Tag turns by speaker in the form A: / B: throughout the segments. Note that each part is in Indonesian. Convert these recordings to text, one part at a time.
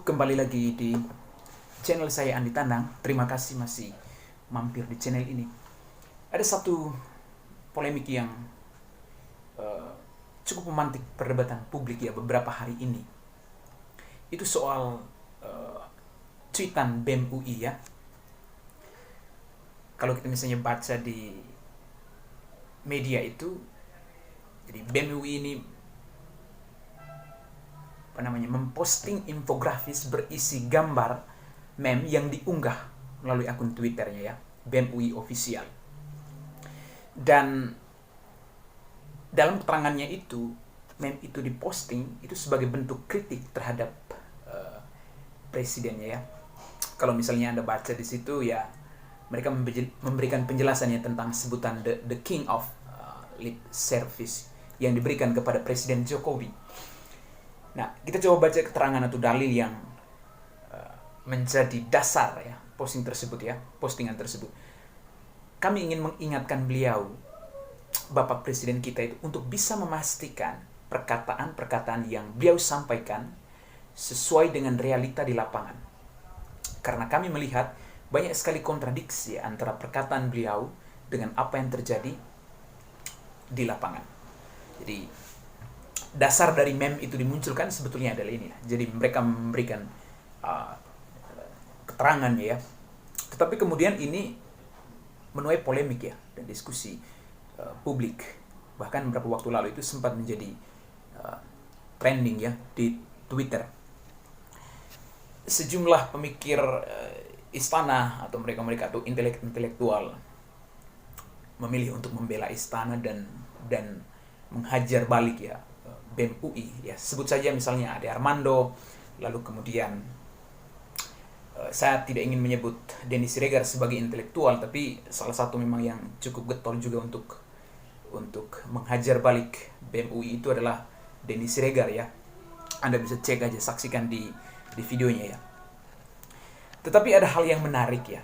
A: Halo, kembali lagi di channel saya Andi Tanang. Terima kasih masih mampir di channel ini. Ada satu polemik yang cukup memantik perdebatan publik ya beberapa hari ini. Itu soal tweetan BEM UI ya. Kalau kita misalnya baca di media itu, jadi BEM UI ini memposting infografis berisi gambar meme yang diunggah melalui akun Twitternya ya, BEM UI Official. Dan dalam keterangannya itu, meme itu diposting itu sebagai bentuk kritik terhadap presidennya ya. Kalau misalnya Anda baca di situ ya, mereka memberikan penjelasannya tentang sebutan the king of lip service yang diberikan kepada Presiden Jokowi. Nah, kita coba baca keterangan atau dalil yang menjadi dasar ya postingan tersebut. Kami ingin mengingatkan beliau, Bapak Presiden kita itu, untuk bisa memastikan perkataan-perkataan yang beliau sampaikan sesuai dengan realita di lapangan. Karena kami melihat banyak sekali kontradiksi antara perkataan beliau dengan apa yang terjadi di lapangan. Jadi dasar dari meme itu dimunculkan sebetulnya adalah ini. Jadi mereka memberikan keterangannya ya. Tetapi kemudian ini menuai polemik ya dan diskusi publik. Bahkan beberapa waktu lalu itu sempat menjadi trending ya di Twitter. Sejumlah pemikir istana atau mereka atau intelektual memilih untuk membela istana dan menghajar balik ya BEM UI ya. Sebut saja misalnya Ade Armando, lalu kemudian saya tidak ingin menyebut Denny Siregar sebagai intelektual, tapi salah satu memang yang cukup getol juga untuk menghajar balik BEM UI itu adalah Denny Siregar ya. Anda bisa cek aja, saksikan di videonya ya. Tetapi ada hal yang menarik ya.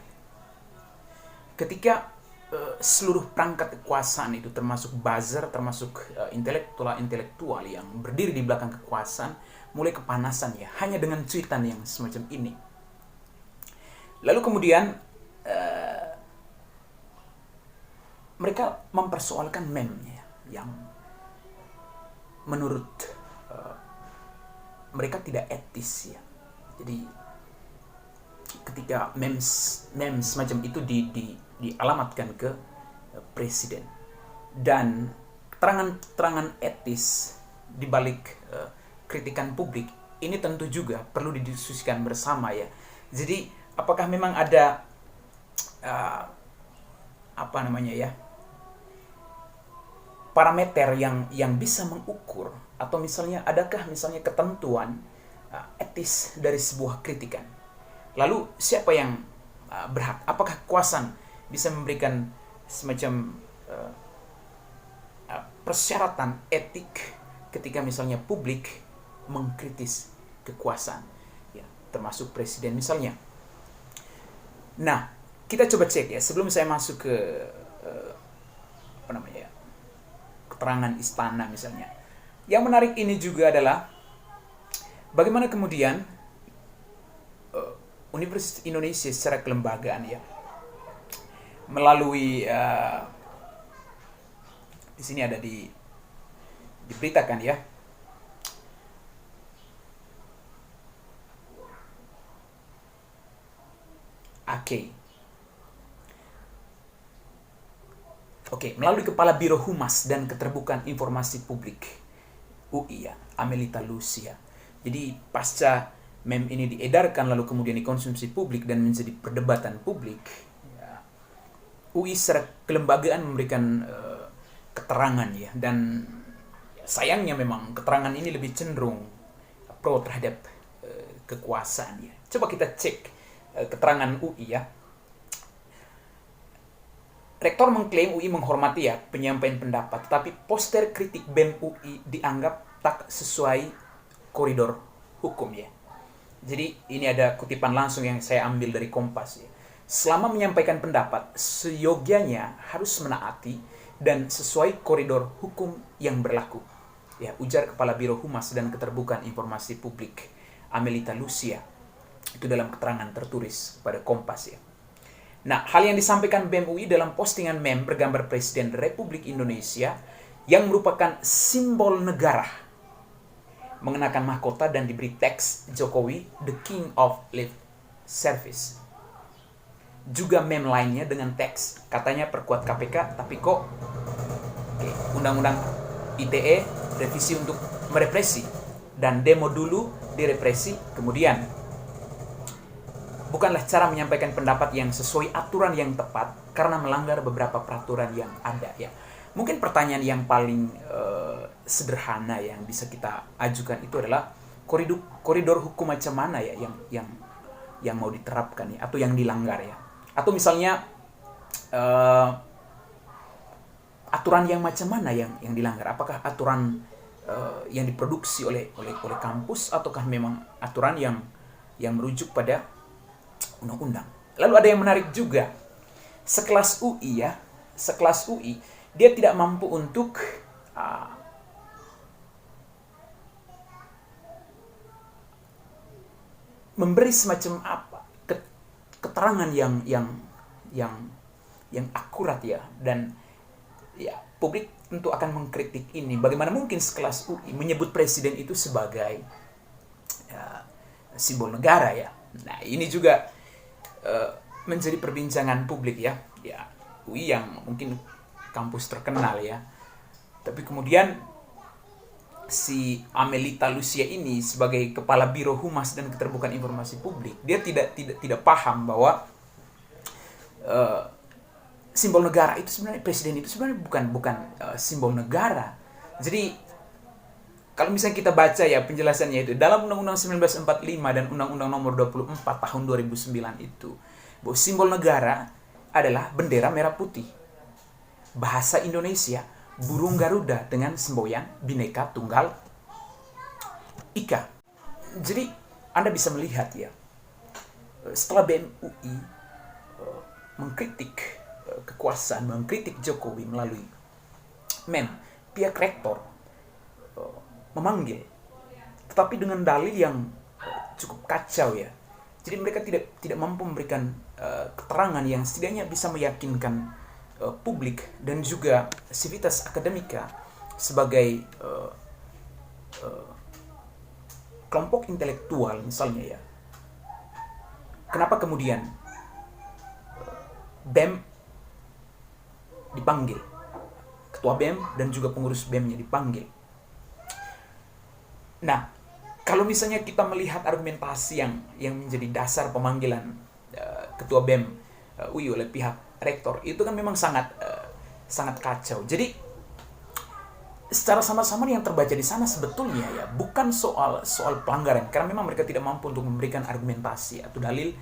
A: Ketika seluruh perangkat kekuasaan itu termasuk buzzer, termasuk intelektual yang berdiri di belakang kekuasaan mulai kepanasan ya hanya dengan tweetan yang semacam ini. Lalu kemudian mereka mempersoalkan meme yang menurut mereka tidak etis ya. Jadi ketika meme semacam itu dialamatkan ke presiden dan keterangan etis di balik kritikan publik ini tentu juga perlu didiskusikan bersama ya. Jadi apakah memang ada parameter yang bisa mengukur, atau misalnya adakah misalnya ketentuan etis dari sebuah kritikan? Lalu siapa yang berhak? Apakah kekuasaan bisa memberikan semacam persyaratan etik ketika misalnya publik mengkritis kekuasaan ya, termasuk presiden misalnya. Nah, kita coba cek ya sebelum saya masuk ke keterangan istana misalnya. Yang menarik ini juga adalah bagaimana kemudian Universitas Indonesia secara kelembagaan ya melalui di sini ada diberitakan ya. Oke, melalui Kepala Biro Humas dan Keterbukaan Informasi Publik UI ya, Amelita Lucia. Jadi pasca meme ini diedarkan lalu kemudian dikonsumsi publik dan menjadi perdebatan publik, UI secara kelembagaan memberikan keterangan ya, dan sayangnya memang keterangan ini lebih cenderung pro terhadap kekuasaan ya. Coba kita cek keterangan UI ya. Rektor mengklaim UI menghormati ya penyampaian pendapat, tapi poster kritik BEM UI dianggap tak sesuai koridor hukum ya. Jadi ini ada kutipan langsung yang saya ambil dari Kompas ya. Selama menyampaikan pendapat, seyogyanya harus menaati dan sesuai koridor hukum yang berlaku. Ya, ujar Kepala Biro Humas dan Keterbukaan Informasi Publik Amelita Lucia. Itu dalam keterangan tertulis pada Kompas ya. Nah, hal yang disampaikan BEM UI dalam postingan meme bergambar Presiden Republik Indonesia yang merupakan simbol negara, mengenakan mahkota dan diberi teks Jokowi, the King of Lip Service. Juga meme lainnya dengan teks, katanya perkuat KPK, tapi kok Undang-Undang ITE revisi untuk merepresi, dan demo dulu direpresi kemudian. Bukanlah cara menyampaikan pendapat yang sesuai aturan yang tepat karena melanggar beberapa peraturan yang ada ya. Mungkin pertanyaan yang paling sederhana yang bisa kita ajukan itu adalah koridor hukum macam mana ya yang mau diterapkan ya, atau yang dilanggar ya. Atau misalnya aturan yang macam mana yang dilanggar? Apakah aturan yang diproduksi oleh kampus, ataukah memang aturan yang merujuk pada undang-undang? Lalu ada yang menarik juga, sekelas UI dia tidak mampu untuk memberi semacam keterangan yang akurat ya, dan ya publik tentu akan mengkritik ini. Bagaimana mungkin sekelas UI menyebut presiden itu sebagai simbol negara ya? Nah, ini juga menjadi perbincangan publik ya. Ya, UI yang mungkin kampus terkenal ya. Tapi kemudian si Amelita Lucia ini sebagai kepala Biro Humas dan Keterbukaan Informasi Publik, dia tidak paham bahwa simbol negara itu sebenarnya, presiden itu sebenarnya bukan simbol negara. Jadi kalau misalnya kita baca ya penjelasannya itu dalam Undang-Undang 1945 dan Undang-Undang Nomor 24 Tahun 2009 itu, bahwa simbol negara adalah bendera merah putih, bahasa Indonesia burung Garuda dengan semboyan Bhinneka Tunggal Ika. Jadi Anda bisa melihat ya, setelah BEM UI mengkritik kekuasaan, mengkritik Jokowi melalui meme, pihak rektor memanggil, tetapi dengan dalil yang cukup kacau ya. Jadi mereka tidak mampu memberikan keterangan yang setidaknya bisa meyakinkan publik dan juga sivitas akademika sebagai kelompok intelektual misalnya ya. Kenapa kemudian BEM dipanggil, ketua BEM dan juga pengurus BEM-nya dipanggil? Nah, kalau misalnya kita melihat argumentasi yang menjadi dasar pemanggilan ketua BEM UI oleh pihak rektor, itu kan memang sangat kacau. Jadi secara sama-sama yang terbaca di sana sebetulnya ya bukan soal pelanggaran, karena memang mereka tidak mampu untuk memberikan argumentasi atau dalil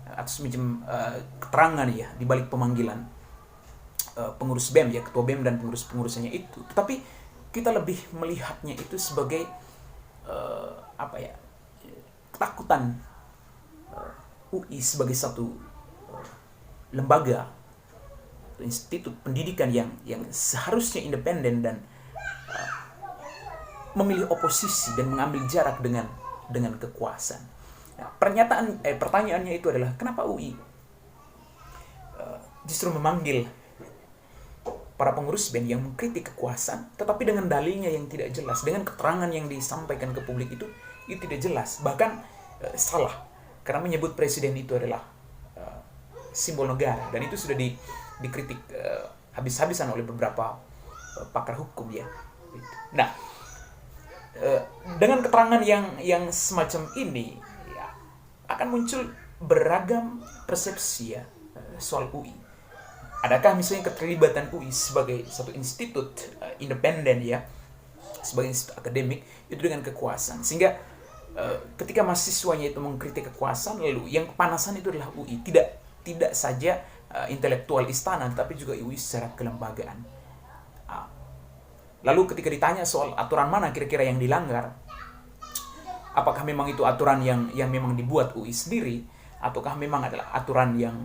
A: atau semacam keterangan ya di balik pemanggilan pengurus BEM ya, ketua BEM dan pengurus-pengurusnya itu. Tetapi kita lebih melihatnya itu sebagai ketakutan UI sebagai satu lembaga, institut pendidikan yang seharusnya independen dan memilih oposisi dan mengambil jarak dengan kekuasaan. Nah, pertanyaannya itu adalah kenapa UI justru memanggil para pengurus BEM yang mengkritik kekuasaan, tetapi dengan dalilnya yang tidak jelas, dengan keterangan yang disampaikan ke publik itu tidak jelas, bahkan salah, karena menyebut presiden itu adalah simbol negara, dan itu sudah dikritik habis-habisan oleh beberapa pakar hukum ya. Nah, dengan keterangan yang semacam ini ya, akan muncul beragam persepsi ya soal UI. Adakah misalnya keterlibatan UI sebagai satu institut independen ya, sebagai institut akademik itu dengan kekuasaan, sehingga ketika mahasiswanya itu mengkritik kekuasaan, lalu yang kepanasan itu adalah UI, tidak saja intelektual istana, tapi juga UI secara kelembagaan. Lalu ketika ditanya soal aturan mana kira-kira yang dilanggar, apakah memang itu aturan yang memang dibuat UI sendiri, ataukah memang adalah aturan yang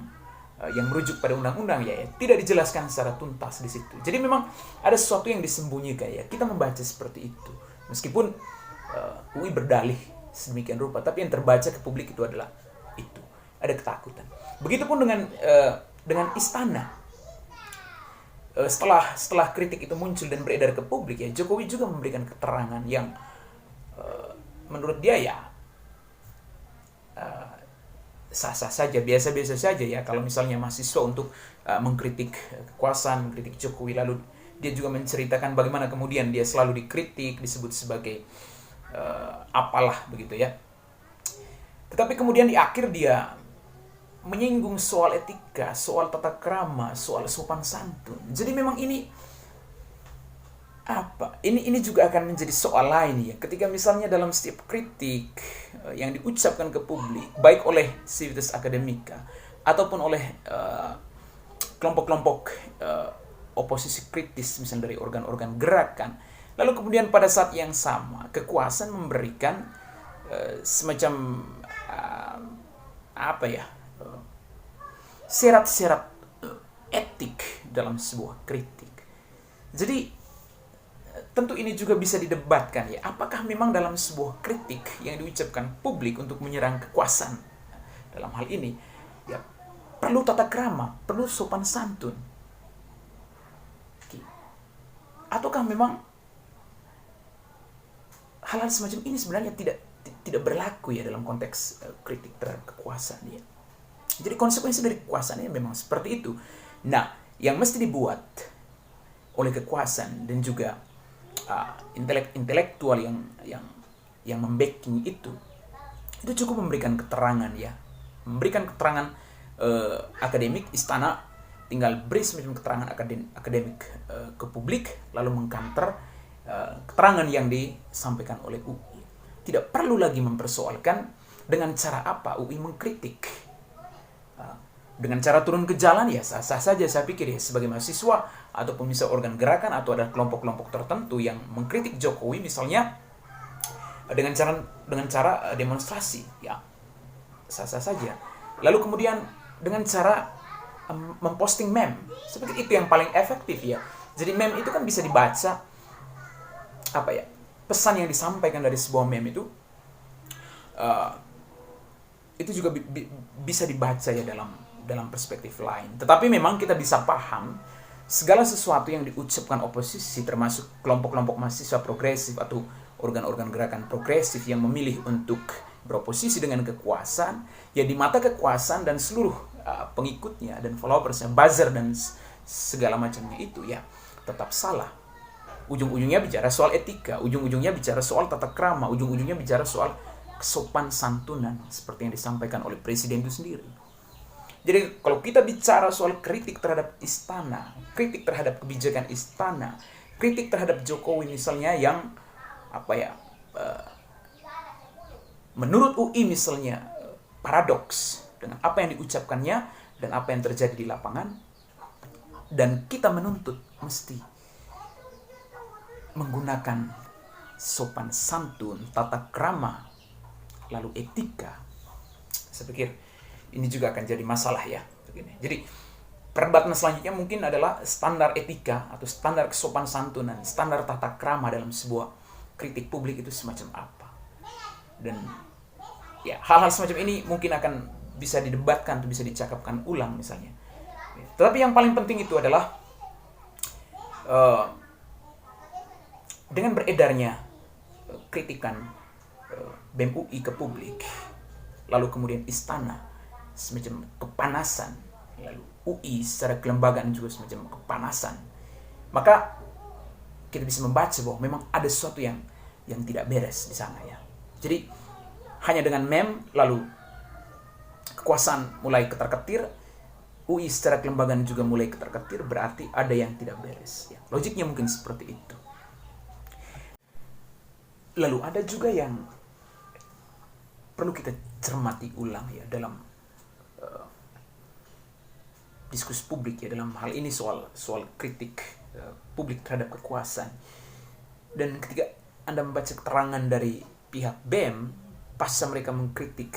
A: merujuk pada undang-undang ya, tidak dijelaskan secara tuntas di situ. Jadi memang ada sesuatu yang disembunyikan ya. Kita membaca seperti itu. Meskipun UI berdalih sedemikian rupa. Tapi yang terbaca ke publik itu adalah itu, ada ketakutan. Begitupun dengan istana. Setelah kritik itu muncul dan beredar ke publik, ya Jokowi juga memberikan keterangan yang menurut dia ya sah-sah saja, biasa-biasa saja ya. Kalau misalnya mahasiswa untuk mengkritik kekuasaan, mengkritik Jokowi, lalu dia juga menceritakan bagaimana kemudian dia selalu dikritik, disebut sebagai apalah begitu ya. Tetapi kemudian di akhir dia menyinggung soal etika, soal tata krama, soal sopan santun. Jadi memang ini ini juga akan menjadi soal lain ya, ketika misalnya dalam setiap kritik yang diucapkan ke publik, baik oleh Civitas Academica ataupun oleh kelompok-kelompok oposisi kritis, misalnya dari organ-organ gerakan, lalu kemudian pada saat yang sama kekuasaan memberikan semacam syarat-syarat etik dalam sebuah kritik. Jadi tentu ini juga bisa didebatkan ya, apakah memang dalam sebuah kritik yang diucapkan publik untuk menyerang kekuasaan dalam hal ini ya perlu tata krama, perlu sopan santun, ataukah memang hal-hal semacam ini sebenarnya tidak berlaku ya dalam konteks kritik terhadap kekuasaan ya. Jadi konsekuensi dari kekuasaannya memang seperti itu. Nah, yang mesti dibuat oleh kekuasaan dan juga intelektual yang membacking itu cukup memberikan keterangan ya, memberikan keterangan akademik. Istana tinggal beri semacam keterangan akademik ke publik, lalu mengcounter keterangan yang disampaikan oleh UI. Tidak perlu lagi mempersoalkan dengan cara apa UI mengkritik. Dengan cara turun ke jalan ya sah-sah saja, saya pikir ya, sebagai mahasiswa ataupun misalnya organ gerakan atau ada kelompok-kelompok tertentu yang mengkritik Jokowi misalnya dengan cara demonstrasi ya sah-sah saja. Lalu kemudian dengan cara memposting meme, saya pikir itu yang paling efektif ya. Jadi meme itu kan bisa dibaca, pesan yang disampaikan dari sebuah meme itu juga bisa dibaca ya dalam perspektif lain. Tetapi memang kita bisa paham segala sesuatu yang diucapkan oposisi, termasuk kelompok-kelompok mahasiswa progresif atau organ-organ gerakan progresif yang memilih untuk beroposisi dengan kekuasaan, ya di mata kekuasaan dan seluruh pengikutnya dan followersnya, buzzer dan segala macamnya itu ya tetap salah. Ujung-ujungnya bicara soal etika, ujung-ujungnya bicara soal tata krama, ujung-ujungnya bicara soal kesopan santunan seperti yang disampaikan oleh presiden itu sendiri. Jadi kalau kita bicara soal kritik terhadap istana, kritik terhadap kebijakan istana, kritik terhadap Jokowi misalnya yang menurut UI misalnya paradoks dengan apa yang diucapkannya dan apa yang terjadi di lapangan, dan kita menuntut mesti menggunakan sopan santun, tata krama, lalu etika, saya pikir ini juga akan jadi masalah ya. Jadi perdebatan selanjutnya mungkin adalah standar etika atau standar kesopan santunan, standar tata krama dalam sebuah kritik publik itu semacam apa. Dan ya hal-hal semacam ini mungkin akan bisa didebatkan atau bisa dicakapkan ulang misalnya. Tetapi yang paling penting itu adalah dengan beredarnya kritikan BEM UI ke publik, lalu kemudian istana semacam kepanasan, lalu UI secara kelembagaan juga semacam kepanasan, maka kita bisa membaca bahwa memang ada sesuatu yang tidak beres di sana ya. Jadi hanya dengan meme lalu kekuasaan mulai ketar-ketir, UI secara kelembagaan juga mulai ketar-ketir, berarti ada yang tidak beres ya. Logiknya mungkin seperti itu. Lalu ada juga yang perlu kita cermati ulang ya dalam diskusi publik ya, dalam hal ini soal kritik publik terhadap kekuasaan. Dan ketika Anda membaca keterangan dari pihak BEM pasca mereka mengkritik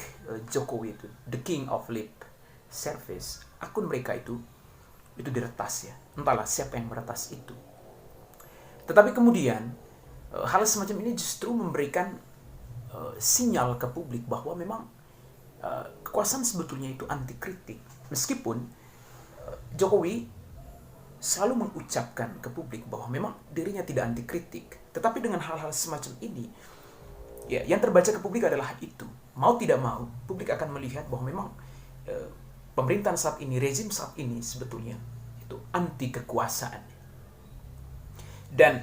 A: Jokowi itu the king of lip service, akun mereka itu diretas ya, entahlah siapa yang meretas itu. Tetapi kemudian hal semacam ini justru memberikan sinyal ke publik bahwa memang kekuasaan sebetulnya itu anti kritik. Meskipun Jokowi selalu mengucapkan ke publik bahwa memang dirinya tidak anti kritik, tetapi dengan hal-hal semacam ini, ya, yang terbaca ke publik adalah itu. Mau tidak mau, publik akan melihat bahwa memang pemerintahan saat ini, rezim saat ini sebetulnya itu anti kekuasaan. Dan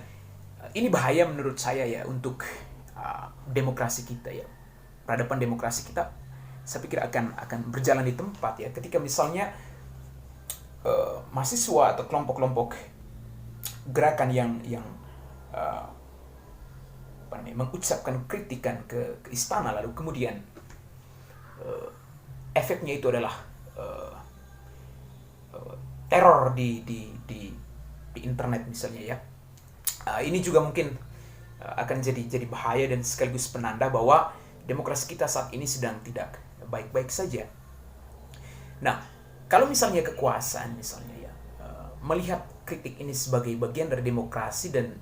A: ini bahaya menurut saya ya untuk demokrasi kita ya. Peradaban demokrasi kita, saya pikir akan berjalan di tempat ya. Ketika misalnya mahasiswa atau kelompok-kelompok gerakan yang mengucapkan kritikan ke istana, lalu kemudian efeknya itu adalah teror di internet misalnya ya. Ini juga mungkin akan jadi bahaya dan sekaligus penanda bahwa demokrasi kita saat ini sedang tidak baik-baik saja. Nah, kalau misalnya kekuasaan misalnya ya melihat kritik ini sebagai bagian dari demokrasi dan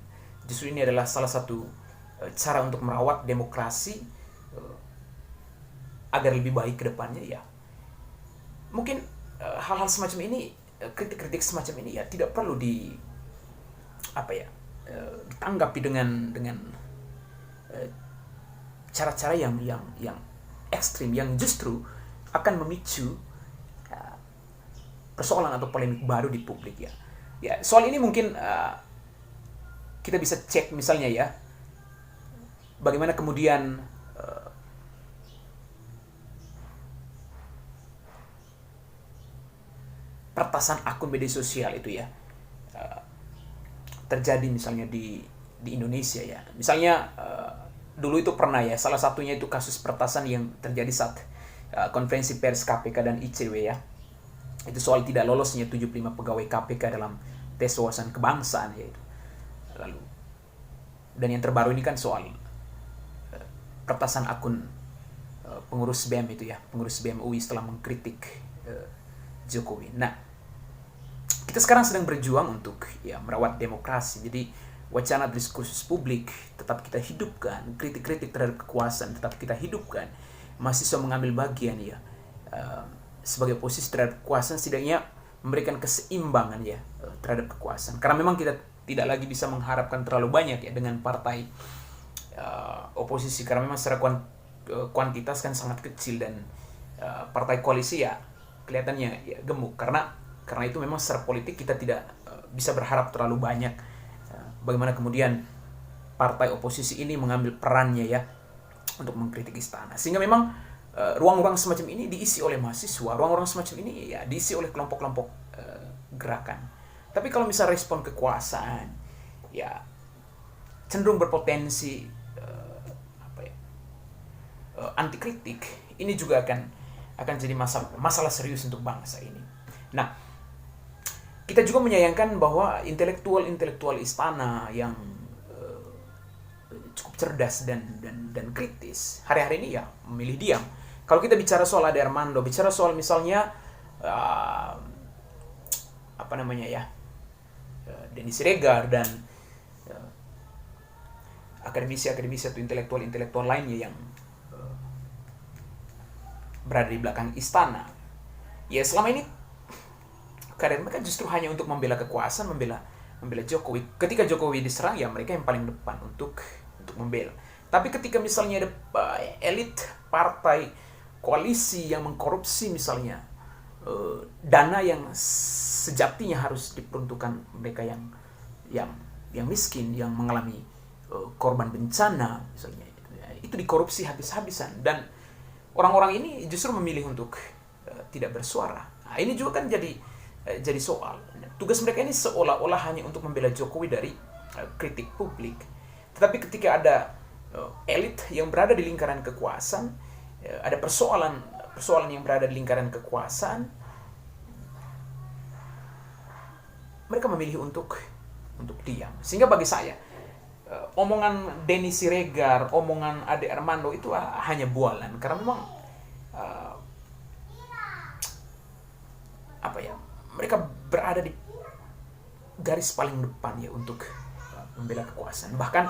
A: justru ini adalah salah satu cara untuk merawat demokrasi agar lebih baik ke depannya ya. Mungkin hal-hal semacam ini, kritik-kritik semacam ini ya tidak perlu ditanggapi dengan cara-cara yang ekstrim yang justru akan memicu persoalan atau polemik baru di publik ya. Ya, soal ini mungkin kita bisa cek misalnya ya, bagaimana kemudian peretasan akun media sosial itu ya terjadi misalnya di Indonesia ya. Misalnya dulu itu pernah ya, salah satunya itu kasus peretasan yang terjadi saat konferensi pers KPK dan ICW ya. Itu soal tidak lolosnya 75 pegawai KPK dalam tes wawasan kebangsaan yaitu. Lalu dan yang terbaru ini kan soal peretasan akun pengurus BEM itu ya, pengurus BEM UI setelah mengkritik Jokowi. Nah, kita sekarang sedang berjuang untuk ya merawat demokrasi. Jadi wacana diskursus publik tetap kita hidupkan, kritik-kritik terhadap kekuasaan tetap kita hidupkan. Mahasiswa mengambil bagian ya sebagai posisi terhadap kekuasaan, setidaknya memberikan keseimbangan ya terhadap kekuasaan. Karena memang kita tidak lagi bisa mengharapkan terlalu banyak ya dengan partai oposisi, karena memang secara kuantitas kan sangat kecil dan partai koalisi ya kelihatannya ya gemuk. Karena itu memang secara politik kita tidak bisa berharap terlalu banyak bagaimana kemudian partai oposisi ini mengambil perannya ya untuk mengkritik istana. Sehingga memang ruang-ruang semacam ini diisi oleh mahasiswa, ruang-ruang semacam ini ya diisi oleh kelompok-kelompok gerakan. Tapi kalau misal respon kekuasaan ya cenderung berpotensi anti kritik, ini juga akan jadi masalah serius untuk bangsa ini. Nah, kita juga menyayangkan bahwa intelektual istana yang cukup cerdas dan kritis hari-hari ini ya memilih diam. Kalau kita bicara soal Ade Armando, bicara soal misalnya Denny Siregar dan akademisi atau intelektual lainnya yang berada di belakang istana. Ya selama ini keadaan mereka justru hanya untuk membela kekuasaan, membela Jokowi. Ketika Jokowi diserang ya mereka yang paling depan untuk membela. Tapi ketika misalnya ada elit partai koalisi yang mengkorupsi misalnya dana yang sejatinya harus diperuntukkan mereka yang miskin, yang mengalami korban bencana misalnya, itu dikorupsi habis-habisan, dan orang-orang ini justru memilih untuk tidak bersuara. Nah, ini juga kan jadi soal. Tugas mereka ini seolah-olah hanya untuk membela Jokowi dari kritik publik. Tetapi ketika ada elit yang berada di lingkaran kekuasaan, ada persoalan yang berada di lingkaran kekuasaan, mereka memilih untuk diam. Sehingga bagi saya omongan Denny Siregar, omongan Ade Armando itu hanya bualan, karena memang mereka berada di garis paling depan ya untuk membela kekuasaan. Bahkan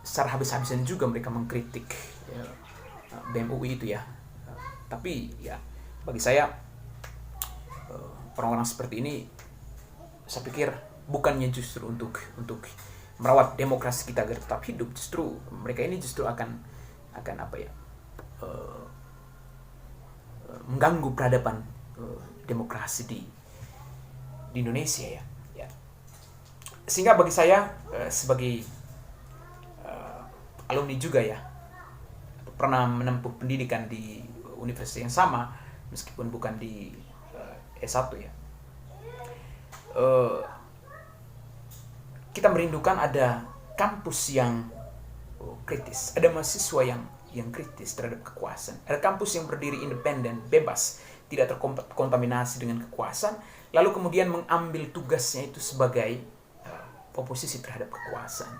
A: secara habis-habisan juga mereka mengkritik ya, BEM UI itu ya. Tapi ya bagi saya orang-orang seperti ini, saya pikir bukannya justru untuk merawat demokrasi kita agar tetap hidup, justru mereka ini justru akan apa ya, mengganggu peradaban demokrasi di Indonesia ya. Sehingga bagi saya sebagai alumni juga ya, pernah menempuh pendidikan di universitas yang sama meskipun bukan di S1 ya. Kita merindukan ada kampus yang kritis, ada mahasiswa yang kritis terhadap kekuasaan, ada kampus yang berdiri independen, bebas, tidak terkontaminasi dengan kekuasaan, lalu kemudian mengambil tugasnya itu sebagai oposisi terhadap kekuasaan.